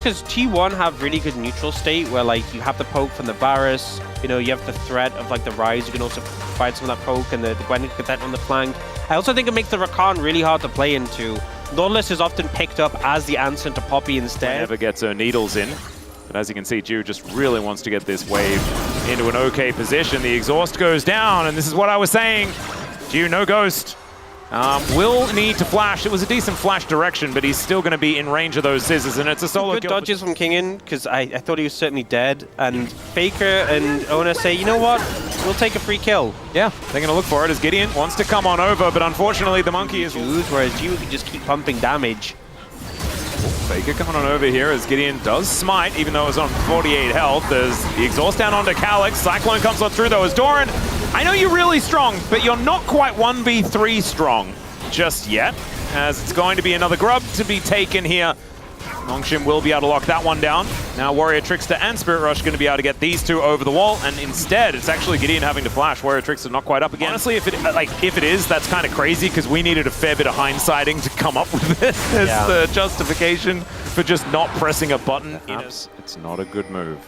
Because T1 have really good neutral state where like you have the poke from the Varus, you know, you have the threat of like the Rise, you can also provide some of that poke and the Gwen can get that on the flank. I also think it makes the Rakan really hard to play into. Nautilus is often picked up as the answer to Poppy instead. Never gets her needles in. But as you can see, Ju just really wants to get this wave into an okay position. The exhaust goes down, and this is what I was saying. Ju, no ghost. Will need to flash. It was a decent flash direction, but he's still going to be in range of those scissors, and it's a solo Good kill. dodges from Kingen, because I thought he was certainly dead. And Faker and Ona say, you know what? We'll take a free kill. Yeah, they're going to look for it as Gideon wants to come on over, but unfortunately the monkey is... Whereas you can just keep pumping damage. Faker coming on over here as Gideon does smite, even though it's on 48 health. There's the exhaust down onto Calyx. Cyclone comes on through though as Doran. I know you're really strong, but you're not quite 1v3 strong just yet, as it's going to be another grub to be taken here. Nongshim will be able to lock that one down. Now Warrior Trickster and Spirit Rush are going to be able to get these two over the wall, and instead it's actually Gideon having to flash. Warrior Trickster not quite up again. Honestly, if it is, that's kind of crazy because we needed a fair bit of hindsighting to come up with this as the justification for just not pressing a button. It's not a good move.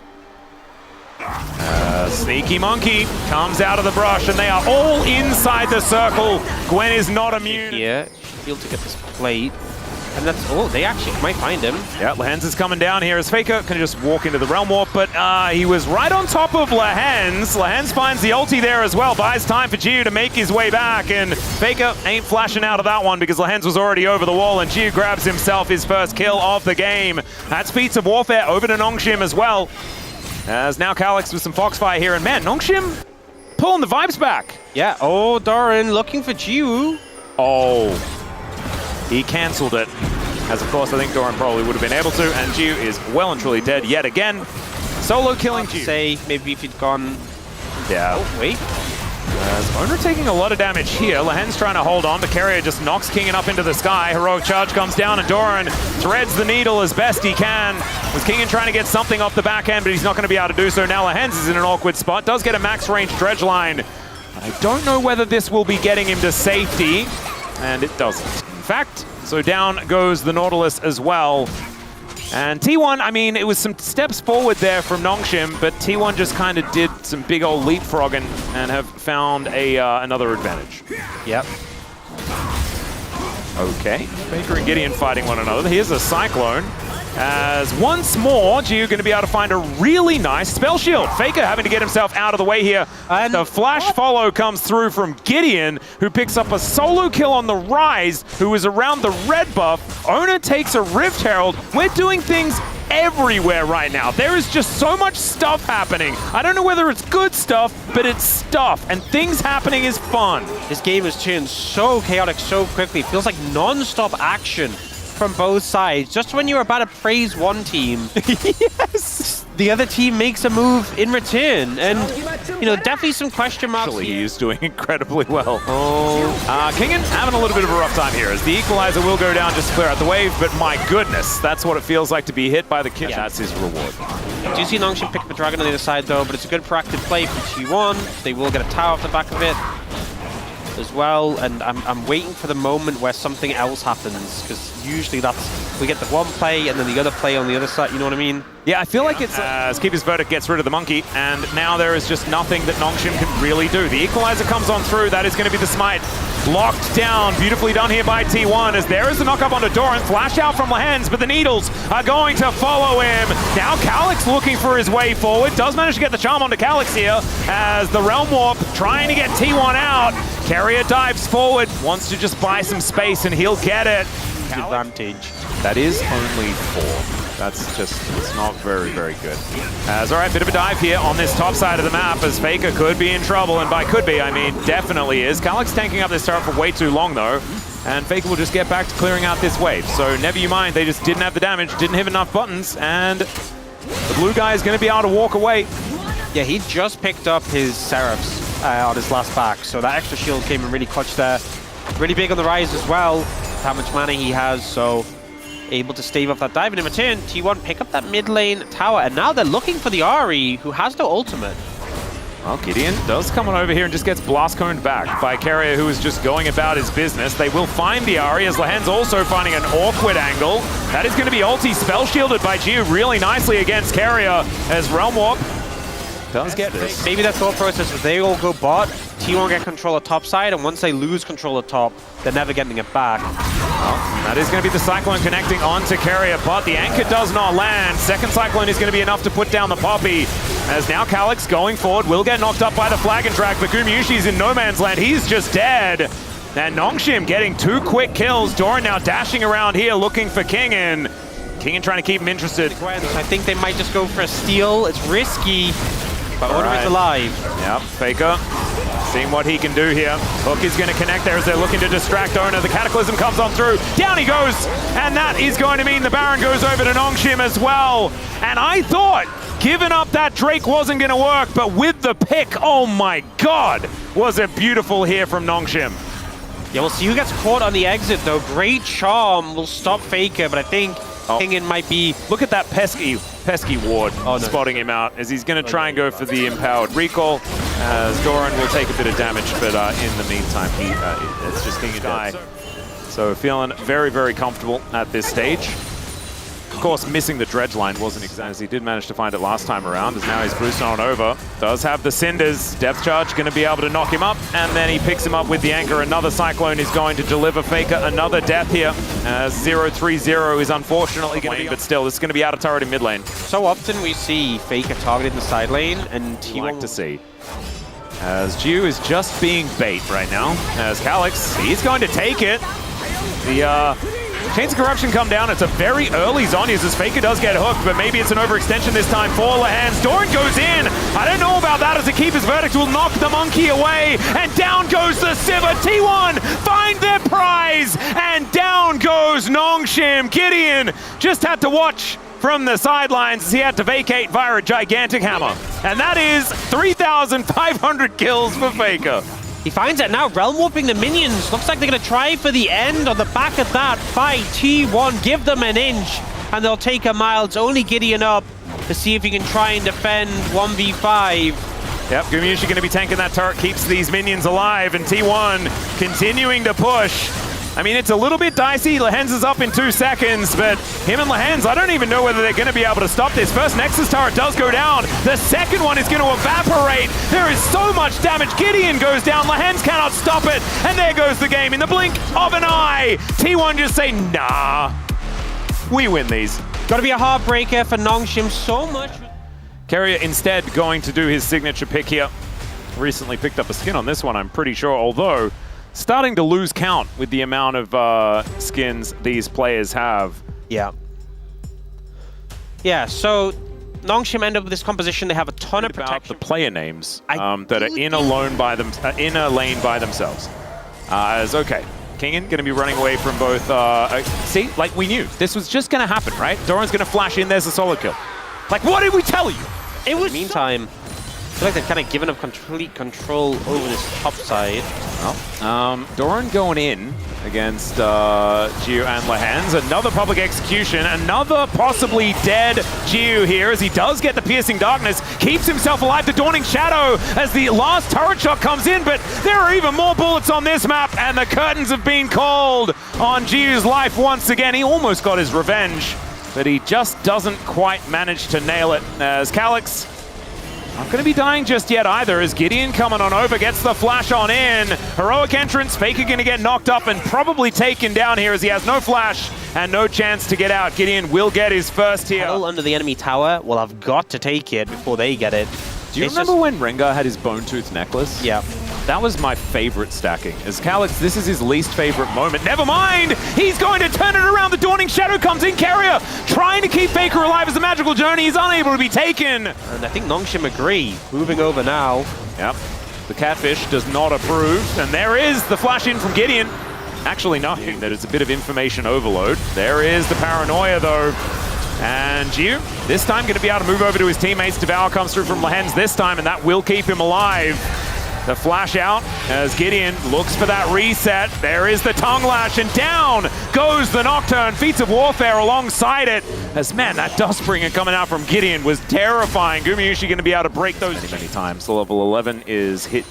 Sneaky Monkey comes out of the brush, and they are all inside the circle. Gwen is not immune. Yeah, shield to get this plate. And that's, oh, they actually might find him. Yeah, Lehens is coming down here as Faker can just walk into the Realm Warp, but he was right on top of Lehens. Lehens finds the ulti there as well, buys time for Gio to make his way back, and Faker ain't flashing out of that one because Lehens was already over the wall, and Gio grabs himself his first kill of the game. That's Feats of Warfare over to Nongshim as well. As now Calyx with some Foxfire here, and man, Nongshim pulling the vibes back. Yeah, oh, Doran looking for Jiu. Oh, he cancelled it. As of course I think Doran probably would have been able to, and Jiu is well and truly dead yet again. Solo killing Jiu. Say, maybe if he'd gone... Yeah. Oh, wait. As Owner taking a lot of damage here. Lehen's trying to hold on, but Carrier just knocks Kingen up into the sky. Heroic Charge comes down, and Doran threads the needle as best he can. Was Kingen trying to get something off the back end, but he's not going to be able to do so. Now Lehens is in an awkward spot. Does get a max range dredge line. I don't know whether this will be getting him to safety, and it doesn't. In fact, so down goes the Nautilus as well. And T1, I mean, it was some steps forward there from Nongshim, but T1 just kind of did some big old leapfrogging and have found another advantage. Yep. Okay, Faker and Gideon fighting one another. Here's a Cyclone. As once more, Jiu going to be able to find a really nice spell shield. Faker having to get himself out of the way here. And the flash follow comes through from Gideon, who picks up a solo kill on the Rise, who is around the red buff. Owner takes a Rift Herald. We're doing things everywhere right now. There is just so much stuff happening. I don't know whether it's good stuff, but it's stuff, and things happening is fun. This game has turned so chaotic so quickly. It feels like non-stop action from both sides. Just when you're about to praise one team, Yes! the other team makes a move in return. And, you know, definitely some question marks. Actually, he's doing incredibly well. Oh. Kingen having a little bit of a rough time here as the equalizer will go down just to clear out the wave, but my goodness, that's what it feels like to be hit by the kid. Yeah. That's his reward. Do you see Nongshim pick up a dragon on the other side though, but it's a good proactive play for T1. They will get a tower off the back of it as well, and I'm waiting for the moment where something else happens, because usually we get the one play and then the other play on the other side, you know what I mean? Yeah, I feel like it's as Keeper's Verdict gets rid of the monkey, and now there is just nothing that Nongshim can really do. The equalizer comes on through, that is going to be the smite. Locked down, beautifully done here by T1, as there is the knock up onto Doran. Flash out from Lehens, but the needles are going to follow him. Now Calyx looking for his way forward, does manage to get the charm onto Calyx here, as the Realm Warp trying to get T1 out. Carrier dives forward, wants to just buy some space, and he'll get it. Advantage. That is only 4. That's just, it's not very, very good. As all right, bit of a dive here on this top side of the map, as Faker could be in trouble, and by could be, I mean definitely is. Calyx tanking up this turret for way too long though, and Faker will just get back to clearing out this wave. So never you mind, they just didn't have the damage, didn't hit enough buttons, and the blue guy is going to be able to walk away. Yeah, he just picked up his Seraphs on his last back, so that extra shield came in really clutch there. Really big on the Rise as well, how much mana he has, so able to stave off that dive, and in return, T1 pick up that mid lane tower, and now they're looking for the Ahri, who has no ultimate. Well, Gideon does come on over here and just gets blast coned back by Carrier, who is just going about his business. They will find the Ahri, as Lehen's also finding an awkward angle. That is going to be ulti spell shielded by Gio really nicely against Carrier, as Realm Warp does get this. Maybe that thought process is they all go bot, T1 get control of top side, and once they lose control of top, they're never getting it back. Well, that is going to be the Cyclone connecting onto Carrier, but the anchor does not land. Second Cyclone is going to be enough to put down the Poppy, as now Calyx going forward will get knocked up by the flag and drag, but Gumyushi's in no man's land. He's just dead. And Nongshim getting 2 quick kills. Doran now dashing around here looking for Kingen. Kingen trying to keep him interested. I think they might just go for a steal. It's risky, but Order is alive. Yep, Faker seeing what he can do here. Hook is going to connect there as they're looking to distract Owner. The Cataclysm comes on through. Down he goes, and that is going to mean the Baron goes over to Nongshim as well. And I thought giving up that Drake wasn't going to work, but with the pick, oh my god, was it beautiful here from Nongshim. Yeah, we'll see who gets caught on the exit though. Great charm will stop Faker, but I think Kingen might be... Look at that pesky ward spotting him out, as he's going to try and go for the empowered recall, as Doran will take a bit of damage, but in the meantime, it's just Kingen die. So feeling very, very comfortable at this stage. Of course, missing the dredge line wasn't exact, as he did manage to find it last time around, as now he's boosting on over. Does have the Cinders. Depth charge going to be able to knock him up, and then he picks him up with the anchor. Another Cyclone is going to deliver Faker another death here, as 0-3-0 is unfortunately going to be, but still, this is going to be out of turret in mid lane. So often we see Faker targeting the side lane, and T1 like to see. As Jiu is just being bait right now, as Calyx, he's going to take it. The Chains of Corruption come down. It's a very early Zhonya's as Faker does get hooked, but maybe it's an overextension this time for Lehan's. Doran goes in. I don't know about that, as the Keeper's Verdict will knock the Monkey away, and down goes the Sivir. T1 find their prize, and down goes Nongshim. Gideon just had to watch from the sidelines as he had to vacate via a gigantic hammer. And that is 3,500 kills for Faker. He finds it now, Realm Warping the minions. Looks like they're going to try for the end on the back of that fight. T1, give them an inch, and they'll take a mile. It's only Gideon up to see if he can try and defend 1v5. Yep, Gumyushi going to be tanking that turret, keeps these minions alive, and T1 continuing to push. I mean, it's a little bit dicey. Lehen's is up in 2 seconds, but him and Lehen's, I don't even know whether they're going to be able to stop this. First Nexus turret does go down. The second one is going to evaporate. There is so much damage. Gideon goes down. Lehen's cannot stop it. And there goes the game in the blink of an eye. T1 just say, nah, we win these. Got to be a heartbreaker for Nongshim so much. Carrier instead going to do his signature pick here. Recently picked up a skin on this one, I'm pretty sure, although starting to lose count with the amount of skins these players have. Yeah. Yeah, so Nongshim end up with this composition. They have a ton of protection. The player names that are in a lane by themselves. As okay, Kingen going to be running away from both. See, like we knew this was just going to happen, right? Doran's going to flash in. There's a solid kill. Like, what did we tell you? It was. Meantime, I feel like they've kind of given up complete control over this top side. Well, Doran going in against Gio and Lehan's. Another public execution, another possibly dead Gio here, as he does get the piercing darkness, keeps himself alive. The Dawning Shadow as the last turret shot comes in, but there are even more bullets on this map, and the curtains have been called on Gio's life once again. He almost got his revenge, but he just doesn't quite manage to nail it, as Calyx not going to be dying just yet either, as Gideon coming on over, gets the flash on in. Heroic entrance, Faker going to get knocked up and probably taken down here, as he has no flash and no chance to get out. Gideon will get his first here. Under the enemy tower, well, I've got to take it before they get it. Do you remember when Rengar had his Bone Tooth necklace? Yeah. That was my favorite stacking. As Calyx, this is his least favorite moment. Never mind! He's going to turn it around. The Dawning Shadow comes in. Carrier trying to keep Faker alive as the magical journey is unable to be taken. And I think Nongshim agree. Moving over now. Yep. The Catfish does not approve. And there is the flash in from Gideon. Actually nothing. That is a bit of information overload. There is the paranoia though. And Gio, this time going to be able to move over to his teammates. Devour comes through from Lehen's this time, and that will keep him alive. The flash out as Gideon looks for that reset. There is the tongue lash, and down goes the Nocturne. Feats of Warfare alongside it. As, man, that Dustbringer coming out from Gideon was terrifying. Gumayusi going to be able to break those many times. The level 11 is hit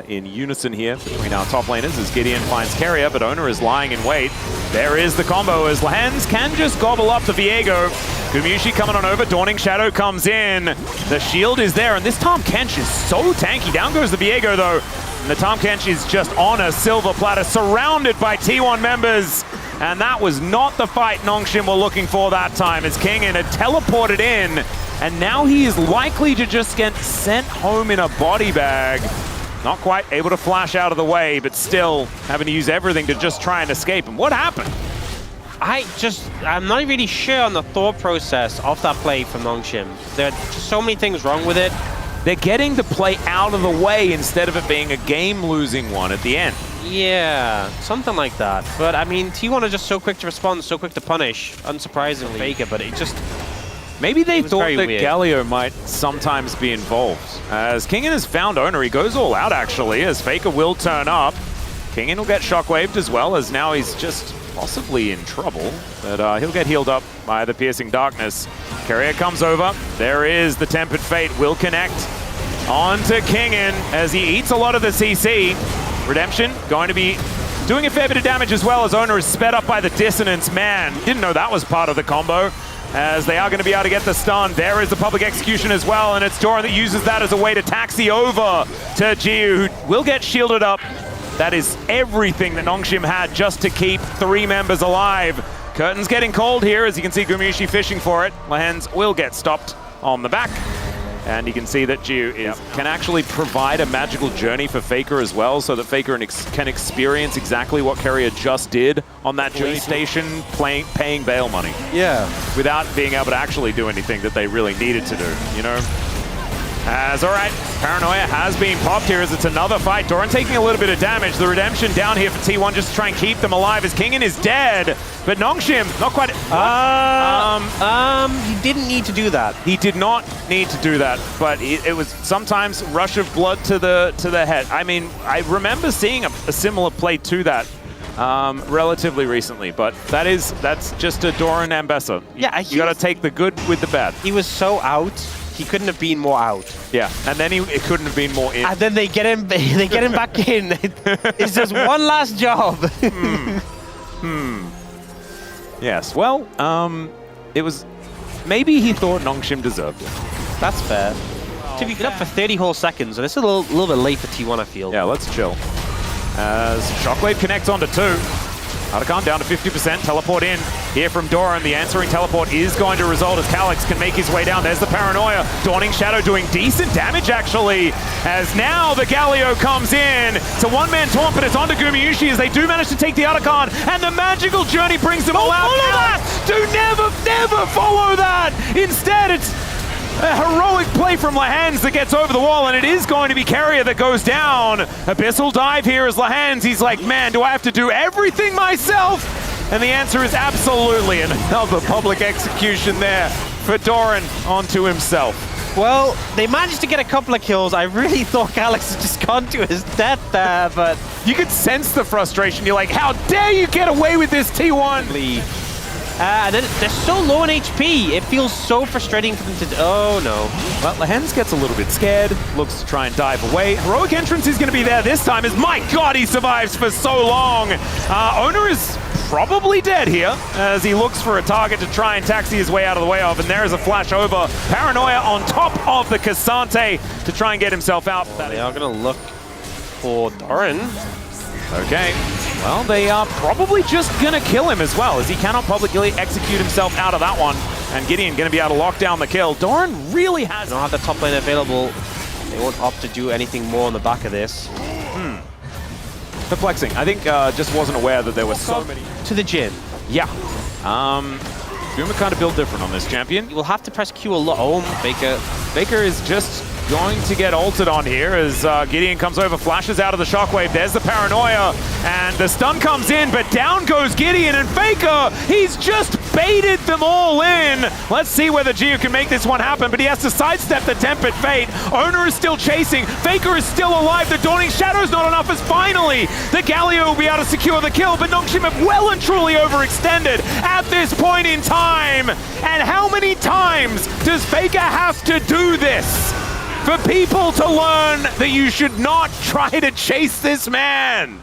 in unison here between our top laners as Gideon finds Carrier, but Owner is lying in wait. There is the combo as Lahens can just gobble up the Viego. Gumayusi coming on over, Dawning Shadow comes in. The shield is there, and this Tahm Kench is so tanky. Down goes the Viego though, and the Tahm Kench is just on a silver platter, surrounded by T1 members. And that was not the fight Nongshim were looking for that time, as Kingin had teleported in, and now he is likely to just get sent home in a body bag. Not quite able to flash out of the way, but still having to use everything to just try and escape. And what happened? I'm not really sure on the thought process of that play from Nongshim. There are just so many things wrong with it. They're getting the play out of the way instead of it being a game-losing one at the end. Yeah, something like that. But I mean, T1 are just so quick to respond, so quick to punish, unsurprisingly. Faker, but it just... Maybe they thought that weird. Galio might sometimes be involved. As Kingin has found Owner, he goes all out actually, as Faker will turn up. Kingin will get shockwaved as well, as now he's just possibly in trouble. But he'll get healed up by the Piercing Darkness. Carrier comes over. There is the Tempered Fate, will connect onto Kingin as he eats a lot of the CC. Redemption going to be doing a fair bit of damage as well, as Owner is sped up by the Dissonance. Man, didn't know that was part of the combo, as they are going to be able to get the stun. There is the Public Execution as well, and it's Doran that uses that as a way to taxi over to Jiu, who will get shielded up. That is everything that Nongshim had just to keep 3 members alive. Curtain's getting cold here, as you can see Gumayusi fishing for it. Lahens will get stopped on the back. And you can see that Jiu can actually provide a magical journey for Faker as well, so that Faker can experience exactly what Carrier just did on that journey station, paying bail money. Yeah. Without being able to actually do anything that they really needed to do, you know? As, all right, Paranoia has been popped here as it's another fight. Doran taking a little bit of damage. The redemption down here for T1 just to try and keep them alive as Kingin is dead. But Nongshim, not quite. He didn't need to do that. He did not need to do that, but it was sometimes rush of blood to the head. I mean, I remember seeing a similar play to that relatively recently, but that's just a Doran Ambessa. Yeah, you got to take the good with the bad. He was so out. He couldn't have been more out. Yeah, and then it couldn't have been more in. And then they get him back in. It's just one last job. Yes, well, it was... Maybe he thought Nongshim deserved it. That's fair. To be up for 30 whole seconds, and it's a little bit late for T1, I feel. Yeah, let's chill. As Shockwave connects onto 2. Otacon down to 50%, teleport in here from Doran. The answering teleport is going to result as Calyx can make his way down. There's the Paranoia. Dawning Shadow doing decent damage, actually, as now the Galio comes in. It's a one-man taunt, but it's onto Gumayusi as they do manage to take the Otacon, and the magical journey brings them all out. Follow that! Do never follow that! Instead, it's a heroic play from Lahens that gets over the wall, and it is going to be Carrier that goes down. Abyssal dive here as Lahens. He's like, man, do I have to do everything myself? And the answer is absolutely, and another public execution there for Doran onto himself. Well, they managed to get a couple of kills. I really thought Calyx had just gone to his death there, but... You could sense the frustration. You're like, how dare you get away with this, T1? And then they're so low on HP. It feels so frustrating for them to... Oh, no. Well, Lahens gets a little bit scared, looks to try and dive away. Heroic Entrance is going to be there this time, as, my God, he survives for so long. Owner is probably dead here, as he looks for a target to try and taxi his way out of the way of, and there is a flash over. Paranoia on top of the Cassante to try and get himself out. They are going to look for Doran. Okay. Well, they are probably just going to kill him as well, as he cannot publicly execute himself out of that one. And Gideon going to be able to lock down the kill. Doran really has... They don't have the top lane available. They won't opt to do anything more on the back of this. Perplexing. I think just wasn't aware that there were so many... To the Jin. Yeah. Guma kind of built different on this champion. You will have to press Q a lot. Oh, Faker is just going to get ulted on here as Gideon comes over, flashes out of the shockwave. There's the Paranoia, and the stun comes in, but down goes Gideon, and Faker, he's just baited them all in. Let's see whether Gio can make this one happen, but he has to sidestep the Tempered Fate. Owner is still chasing. Faker is still alive. The Dawning Shadow's not enough as finally the Galio will be able to secure the kill, but Nongshim have well and truly overextended at this point in time. And how many times does Faker have to do this for people to learn that you should not try to chase this man?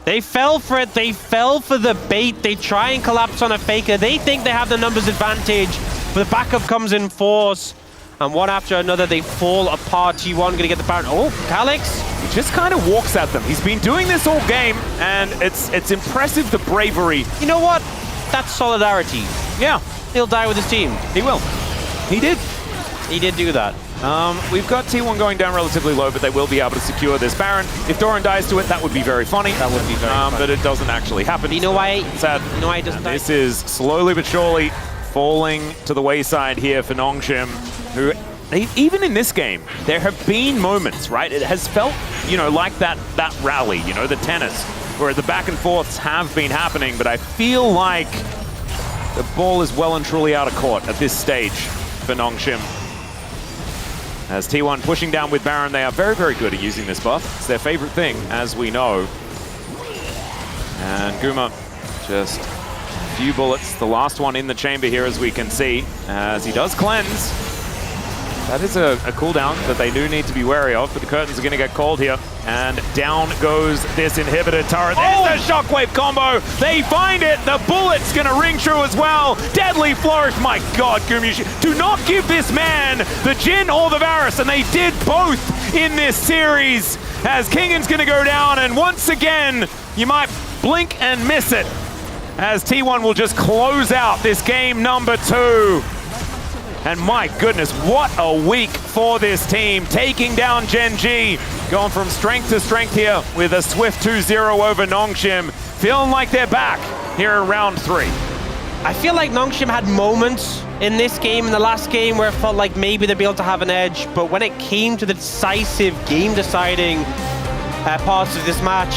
They fell for it. They fell for the bait. They try and collapse on a Faker. They think they have the numbers advantage, but the backup comes in force. And one after another, they fall apart. T1 going to get the Baron. Oh, Calyx. He just kind of walks at them. He's been doing this all game, and it's impressive, the bravery. You know what? That's solidarity. Yeah. He'll die with his team. He will. He did. He did do that. We've got T1 going down relatively low, but they will be able to secure this Baron. If Doran dies to it, that would be very funny. That would be very funny. But it doesn't actually happen. But you know why? Sad. You know why it doesn't die? This is slowly but surely falling to the wayside here for Nongshim, who, even in this game, there have been moments, right? It has felt, you know, like that rally, you know, the tennis, where the back and forths have been happening, but I feel like the ball is well and truly out of court at this stage for Nongshim. As T1 pushing down with Baron, they are very, very good at using this buff. It's their favorite thing, as we know. And Guma just a few bullets. The last one in the chamber here, as we can see, as he does cleanse. That is a cooldown that they do need to be wary of, but the curtains are going to get called here. And down goes this inhibitor turret. There's the shockwave combo. They find it. The bullet's going to ring true as well. Deadly flourish. My God, Gumi, do not give this man the Jhin or the Varus, and they did both in this series. As Kingan's going to go down, and once again, you might blink and miss it, as T1 will just close out this game number 2. And my goodness, what a week for this team, taking down GenG, going from strength to strength here with a swift 2-0 over Nongshim, feeling like they're back here in round 3. I feel like Nongshim had moments in this game, in the last game, where it felt like maybe they'd be able to have an edge, but when it came to the decisive, game-deciding parts of this match,